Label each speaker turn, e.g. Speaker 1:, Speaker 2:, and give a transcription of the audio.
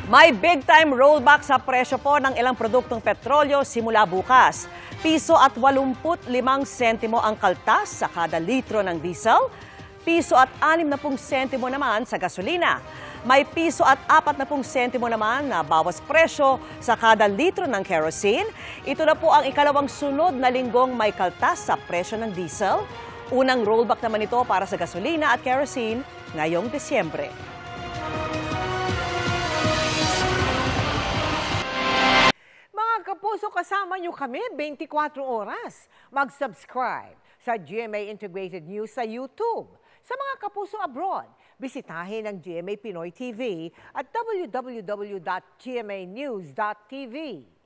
Speaker 1: May big-time rollback sa presyo po ng ilang produktong petrolyo simula bukas. Piso at 85 sentimo ang kaltas sa kada litro ng diesel. Piso at 60 sentimo naman sa gasolina. May piso at 40 sentimo naman na bawas presyo sa kada litro ng kerosene. Ito na po ang ikalawang sunod na linggong may kaltas sa presyo ng diesel. Unang rollback naman ito para sa gasolina at kerosene ngayong Desyembre.
Speaker 2: Kapuso, kasama nyo kami 24 oras. Mag-subscribe sa GMA Integrated News sa YouTube. Sa mga kapuso abroad, bisitahin ang GMA Pinoy TV at www.gmanews.tv.